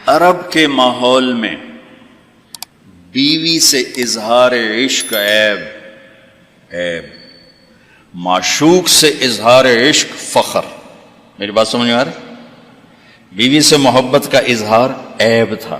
عرب کے ماحول میں بیوی سے اظہار عشق عیب، معشوق سے اظہار عشق فخر۔ میری بات سمجھ میں آ رہی؟ بیوی سے محبت کا اظہار عیب تھا،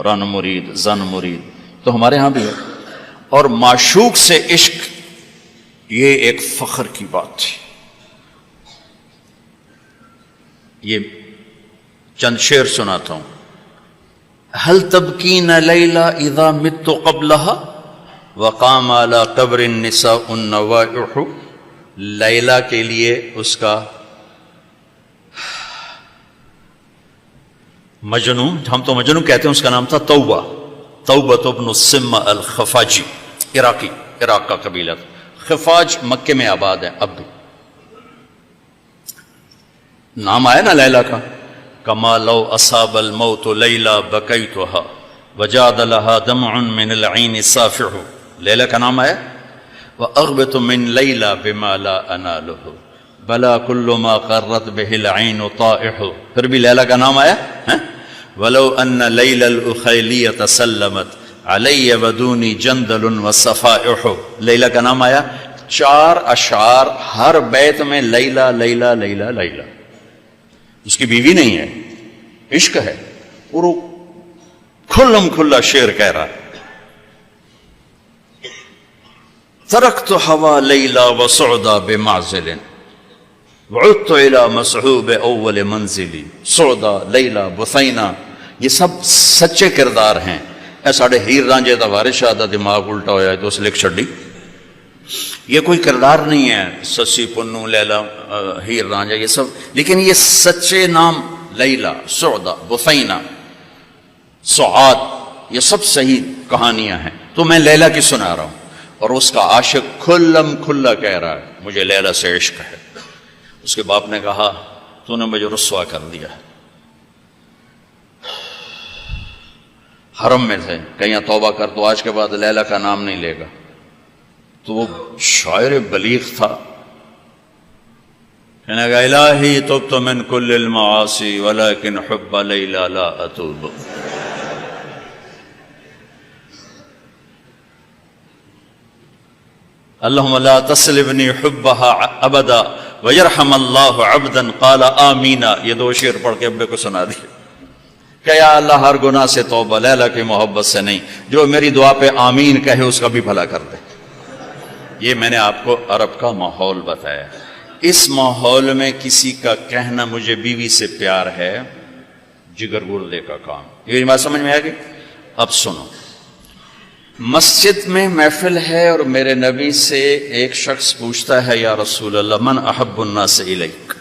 رن مرید زن مرید، تو ہمارے ہاں بھی ہے، اور معشوق سے عشق یہ ایک فخر کی بات تھی۔ یہ چند شعر سناتا ہوں۔ هل تبکین لیلا اذا مت قبلها وقام على قبر النساء النوائح۔ لیلا کے لیے اس کا مجنون، ہم تو مجنون کہتے ہیں، اس کا نام تھا توبہ، توبہ ابن السم الخفاجی، عراق کا قبیلہ تھا۔ خفاج مکے میں آباد ہے اب بھی، نام آیا نا لیلا کا۔ کما لو اصاب الموت لیلا بکیتها وجاد لها دمع من العین صافح، لیلا کا نام آیا۔ واغبط من لیلا بما لا اناله بلا كل ما قرت به العین طائح، پھر بھی لیلا کا نام آیا۔ ولو ان لیلا الاخیلیۃ سلمت علی بدونی جندل وصفائح، لیلا کا نام آیا۔ 4 اشعار ہر بیت میں لیلا لیلا لیلا لیلا، اس کی بیوی نہیں ہے، عشق ہے، اور وہ کھلم کھلا شعر کہہ رہا ہے۔ ترکت ہوا لیلا وسعدا بمعزل وعدت الى مسحوب اول منزلی، سعدا لیلا بثینا، یہ سب سچے کردار ہیں۔ اے ساڑھے ہیر رانجے دا وارث شاہ دا دماغ الٹا ہویا ہے تو اس لکھ چھڑی، یہ کوئی کردار نہیں ہے، سسی پنو لیلا ہیر رانجا یہ سب، لیکن یہ سچے نام لیلا، سعدا، بثینا، سعاد، یہ سب صحیح کہانیاں ہیں۔ تو میں لیلا کی سنا رہا ہوں، اور اس کا عاشق کھلم کھلا کہہ رہا ہے مجھے لیلا سے عشق ہے۔ اس کے باپ نے کہا تو نے مجھے رسوا کر دیا۔ حرم میں تھے، کہیں توبہ کر تو آج کے بعد لیلا کا نام نہیں لے گا۔ تو وہ شاعر بلیغ تھا، کہنے گا الہی تبت من کل المعاصی ولکن حب لیلا لا اتوب۔ اللہم لا تسلبنی حبها ابدا ویرحم اللہ عبدا قال آمین۔ یہ 2 شعر پڑھ کے ابے کو سنا دیے کہ یا اللہ ہر گناہ سے توبہ، لیلا کی محبت سے نہیں، جو میری دعا پہ آمین کہے اس کا بھی بھلا کر دے۔ یہ میں نے آپ کو عرب کا ماحول بتایا۔ اس ماحول میں کسی کا کہنا مجھے بیوی سے پیار ہے جگر گردے کا کام۔ یہ بات سمجھ میں آ گئی؟ اب سنو، مسجد میں محفل ہے اور میرے نبی سے ایک شخص پوچھتا ہے یا رسول اللہ من احب الناس الیک،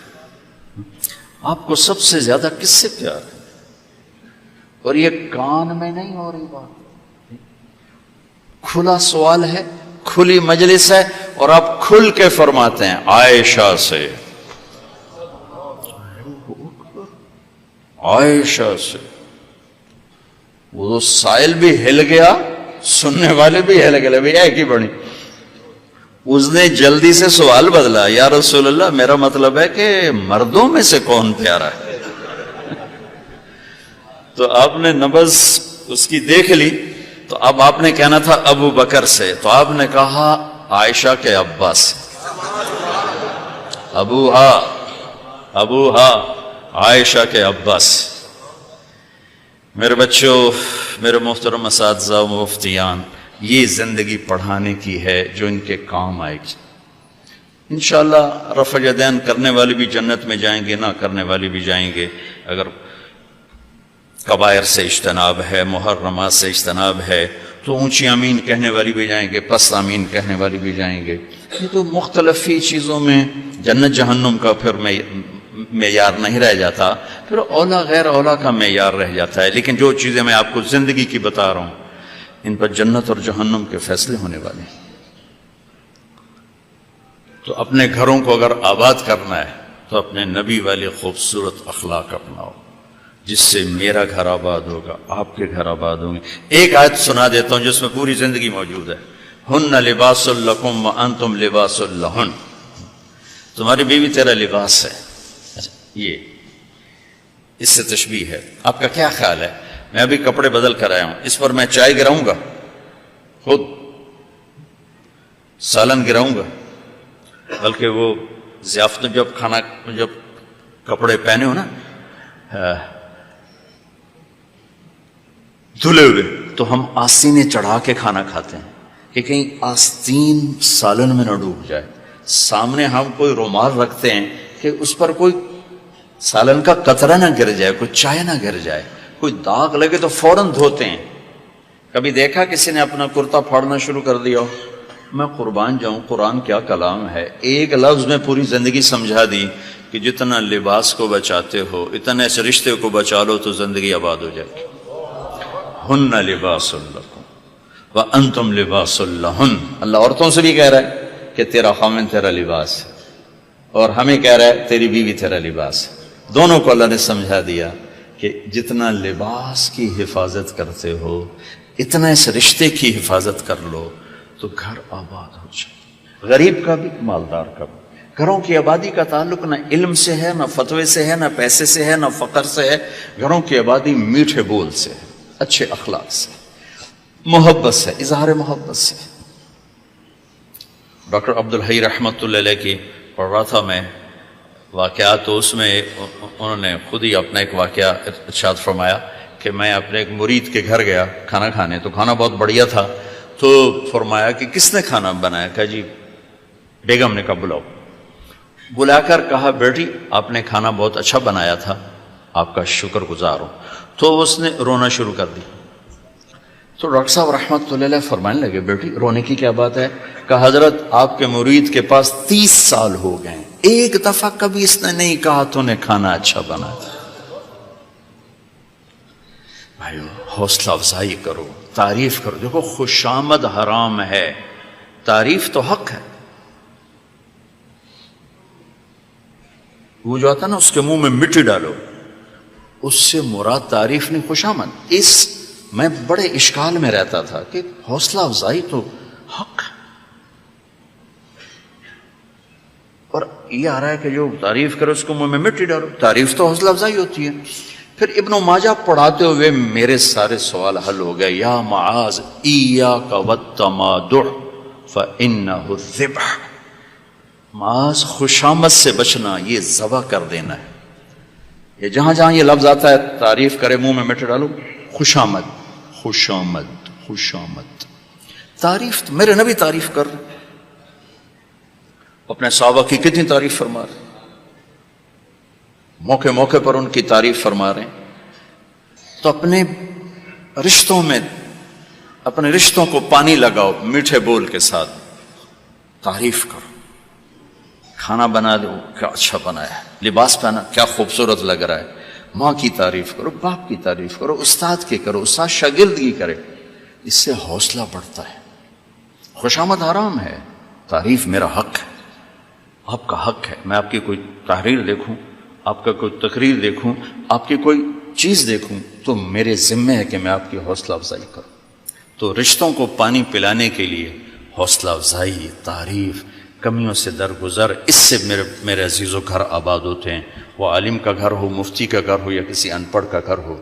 آپ کو سب سے زیادہ کس سے پیار ہے؟ اور یہ کان میں نہیں ہو رہی بات، کھلا سوال ہے، کھلی مجلس ہے، اور آپ کھل کے فرماتے ہیں عائشہ سے، عائشہ سے۔ وہ سائل بھی ہل گیا، سننے والے بھی ہل گئے، بھی ایک ہی بڑی۔ اس نے جلدی سے سوال بدلا، یا رسول اللہ میرا مطلب ہے کہ مردوں میں سے کون پیارا ہے؟ تو آپ نے نبض اس کی دیکھ لی، تو اب آپ نے کہنا تھا ابو بکر سے، تو آپ نے کہا عائشہ کے ابا سے، ابوہا عائشہ کے ابا سے۔ میرے بچوں، میرے محترم اساتذہ و مفتیان، یہ زندگی پڑھانے کی ہے جو ان کے کام آئے گی انشاءاللہ۔ رفع یدین کرنے والے بھی جنت میں جائیں گے، نہ کرنے والے بھی جائیں گے، اگر کبائر سے اجتناب ہے، محرمات سے اجتناب ہے، تو اونچی آمین کہنے والی بھی جائیں گے، پست آمین کہنے والی بھی جائیں گے۔ یہ تو مختلف ہی چیزوں میں جنت جہنم کا پھر معیار نہیں رہ جاتا، پھر اولا غیر اولا کا معیار رہ جاتا ہے۔ لیکن جو چیزیں میں آپ کو زندگی کی بتا رہا ہوں، ان پر جنت اور جہنم کے فیصلے ہونے والے ہیں۔ تو اپنے گھروں کو اگر آباد کرنا ہے تو اپنے نبی والے خوبصورت اخلاق اپناؤ، جس سے میرا گھر آباد ہوگا، آپ کے گھر آباد ہوں گے۔ ایک آیت سنا دیتا ہوں جس میں پوری زندگی موجود ہے۔ ہن لباس لکم وانتم لباس لہن، تمہاری بیوی تیرا لباس ہے۔ یہ اس سے تشبیہ ہے. آپ کا کیا خیال ہے؟ میں ابھی کپڑے بدل کر آیا ہوں، اس پر میں چائے گراؤں گا، خود سالن گراؤں گا؟ بلکہ وہ ضیافت جب کپڑے پہنے ہو نا دھلے ہوئے، تو ہم آستینیں چڑھا کے کھانا کھاتے ہیں کہ کہیں آستین سالن میں نہ ڈوب جائے. سامنے ہم کوئی رومال رکھتے ہیں کہ اس پر کوئی سالن کا قطرہ نہ گر جائے، کوئی چائے نہ گر جائے، کوئی داغ لگے تو فوراً دھوتے ہیں. کبھی دیکھا کسی نے اپنا کرتا پھاڑنا شروع کر دیا؟ میں قربان جاؤں، قرآن کیا کلام ہے. ایک لفظ میں پوری زندگی سمجھا دی کہ جتنا لباس کو بچاتے ہو اتنے اس رشتے کو بچا لو تو زندگی آباد ہو جائے گی. ہن لباس لکم وانتم لباس لہن. اللہ عورتوں سے بھی کہہ رہا ہے کہ تیرا خامن تیرا لباس ہے، اور ہمیں کہہ رہا ہے تیری بیوی تیرا لباس ہے. دونوں کو اللہ نے سمجھا دیا کہ جتنا لباس کی حفاظت کرتے ہو اتنا اس رشتے کی حفاظت کر لو تو گھر آباد ہو جائے. غریب کا بھی مالدار کا بھی. گھروں کی آبادی کا تعلق نہ علم سے ہے، نہ فتوے سے ہے، نہ پیسے سے ہے، نہ فقر سے ہے. گھروں کی آبادی میٹھے بول سے ہے، اچھے اخلاق سے، محبت سے، اظہار محبت سے. ڈاکٹر عبدالحی رحمۃ اللہ علیہ کی پڑھ رہا تھا میں واقعات، تو اس میں انہوں نے خود ہی اپنا ایک واقعہ ارشاد فرمایا کہ میں اپنے ایک مرید کے گھر گیا کھانا کھانے، تو کھانا بہت بڑھیا تھا. تو فرمایا کہ کس نے کھانا بنایا؟ کہا جی بیگم نے. کہا بلاؤ. بلا کر کہا بیٹی آپ نے کھانا بہت اچھا بنایا تھا، آپ کا شکر گزار ہوں. تو اس نے رونا شروع کر دی. تو ڈاکٹر صاحب رحمۃ اللہ علیہ فرمانے لگے بیٹی رونے کی کیا بات ہے؟ کہا حضرت آپ کے مرید کے پاس 30 سال ہو گئے ہیں، ایک دفعہ کبھی اس نے نہیں کہا تو نے کھانا اچھا بنایا. بھائیو حوصلہ افزائی کرو، تعریف کرو. دیکھو خوشامد حرام ہے، تعریف تو حق ہے. وہ جو آتا نا اس کے منہ میں مٹی ڈالو، اس سے مراد تعریف نہیں خوشامد. میں بڑے اشکال میں رہتا تھا کہ حوصلہ افزائی تو حق ہے، اور یہ آ رہا ہے کہ جو تعریف کرے اس کو منہ میں مٹی ڈالو. تعریف تو حوصلہ افزائی ہوتی ہے. پھر ابن ماجہ پڑھاتے ہوئے میرے سارے سوال حل ہو گئے. یا معاذ ایاک والتمادع فانہ الذبح. معاذ خوشامد سے بچنا، یہ ذبح کر دینا ہے. یہ جہاں جہاں یہ لفظ آتا ہے تعریف کرے منہ میں مٹی ڈالو، خوشامد خوشامد خوشامد. تعریف میرے نبی تعریف کر رہے، اپنے صحابہ کی کتنی تعریف فرما رہے، موقع موقع پر ان کی تعریف فرما رہے ہیں. تو اپنے رشتوں میں اپنے رشتوں کو پانی لگاؤ، میٹھے بول کے ساتھ تعریف کرو. کھانا بنا دو کیا اچھا بنایا ہے، لباس پہنا کیا خوبصورت لگ رہا ہے. ماں کی تعریف کرو، باپ کی تعریف کرو، استاد کی کرو، استاد شاگردگی کرے. اس سے حوصلہ بڑھتا ہے. خوشامد حرام ہے، تعریف میرا حق ہے، آپ کا حق ہے. میں آپ کی کوئی تحریر دیکھوں، آپ کا کوئی تقریر دیکھوں، آپ کی کوئی چیز دیکھوں تو میرے ذمہ ہے کہ میں آپ کی حوصلہ افزائی کروں. تو رشتوں کو پانی پلانے کے لیے حوصلہ افزائی، تعریف، کمیوں سے درگزر، اس سے میرے عزیزوں گھر آباد ہوتے ہیں. وہ عالم کا گھر ہو، مفتی کا گھر ہو، یا کسی ان پڑھ کا گھر ہو.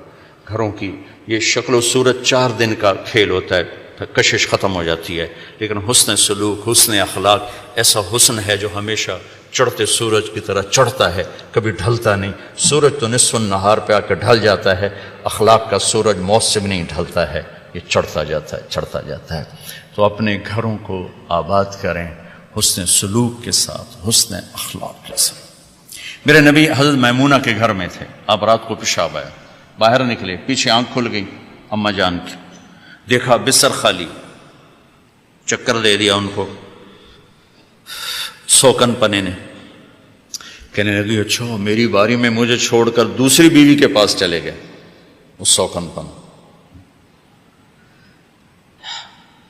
گھروں کی یہ شکل و صورت 4 دن کا کھیل ہوتا ہے، پھر کشش ختم ہو جاتی ہے. لیکن حسن سلوک، حسن اخلاق ایسا حسن ہے جو ہمیشہ چڑھتے سورج کی طرح چڑھتا ہے، کبھی ڈھلتا نہیں. سورج تو نصف النہار پہ آ کے ڈھل جاتا ہے، اخلاق کا سورج موت سے بھی نہیں ڈھلتا ہے، یہ چڑھتا جاتا ہے چڑھتا جاتا ہے. تو اپنے گھروں کو آباد کریں حسن سلوک کے ساتھ، حسن اخلاق کے ساتھ. میرے نبی حضرت میمونہ کے گھر میں تھے. اب رات کو پیشاب آیا، باہر نکلے، پیچھے آنکھ کھل گئی اماں جان کی، دیکھا بستر خالی، چکر دے دیا ان کو. سوکن پنے نے کہنے لگی اچھا میری باری میں مجھے چھوڑ کر دوسری بیوی کے پاس چلے گئے. وہ سوکن پن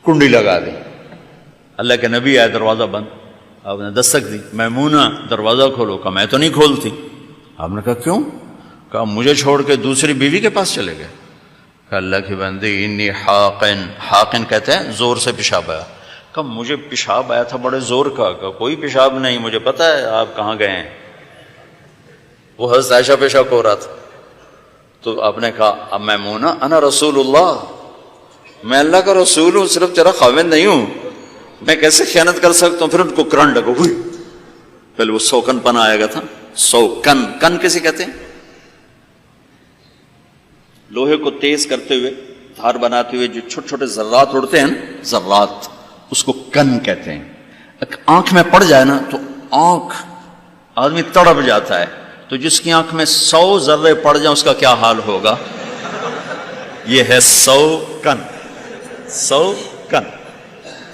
کنڈی لگا دی. اللہ کے نبی آئے، دروازہ بند. آپ نے دستک دی، میمونہ دروازہ کھولو. کہا میں تو نہیں کھولتی. آپ نے کہا کیوں؟ کہا مجھے چھوڑ کے دوسری بیوی کے پاس چلے گئے. کہا اللہ کی بندی انی حاقن، حاقن کہتے ہیں زور سے پیشاب آیا. کہا مجھے پیشاب آیا تھا بڑے زور کا. کہا کوئی پیشاب نہیں، مجھے پتا ہے آپ کہاں گئے ہیں. وہ حضرت عائشہ پیشاب ہو رہا تھا. تو آپ نے کہا اب میمونہ انا رسول اللہ، میں اللہ کا رسول ہوں، صرف تیرا خاوند نہیں ہوں، میں کیسے خیانت کر سکتا ہوں؟ پھر ان کو کرنٹ لگا، ہوئی پہلے وہ سوکن پنا آئے گا تھا، سوکن، کن کسے کہتے ہیں؟ لوہے کو تیز کرتے ہوئے، دھار بناتے ہوئے جو چھوٹے چھوٹے ذرات اڑتے ہیں نا، ذرات، اس کو کن کہتے ہیں۔ آنکھ میں پڑ جائے نا تو آنکھ آدمی تڑپ جاتا ہے، تو جس کی آنکھ میں 100 ذرے پڑ جائیں اس کا کیا حال ہوگا؟ یہ ہے 100 کن، 100 کن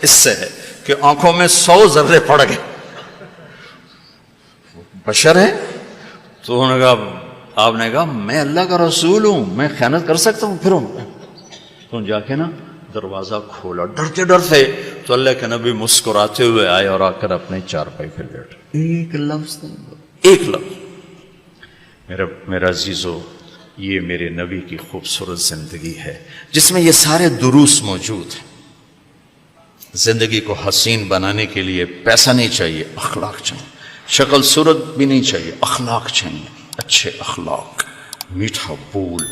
اس سے ہے کہ آنکھوں میں 100 ذرے پڑ گئے، بشر ہے۔ تو انہوں نے کہا، آپ نے کہا میں اللہ کا رسول ہوں، میں خیانت کر سکتا ہوں؟ پھر تو جا کے نا دروازہ کھولا ڈرتے ڈرتے، تو اللہ کے نبی مسکراتے ہوئے آئے اور آ کر اپنے چارپائی پہ بیٹھے، ایک لفظ نہیں، ایک لفظ۔ میرا عزیزو، یہ میرے نبی کی خوبصورت زندگی ہے جس میں یہ سارے دروس موجود ہیں۔ زندگی کو حسین بنانے کے لیے پیسہ نہیں چاہیے، اخلاق چاہیے، شکل صورت بھی نہیں چاہیے، اخلاق چاہیے، اچھے اخلاق، میٹھا بول،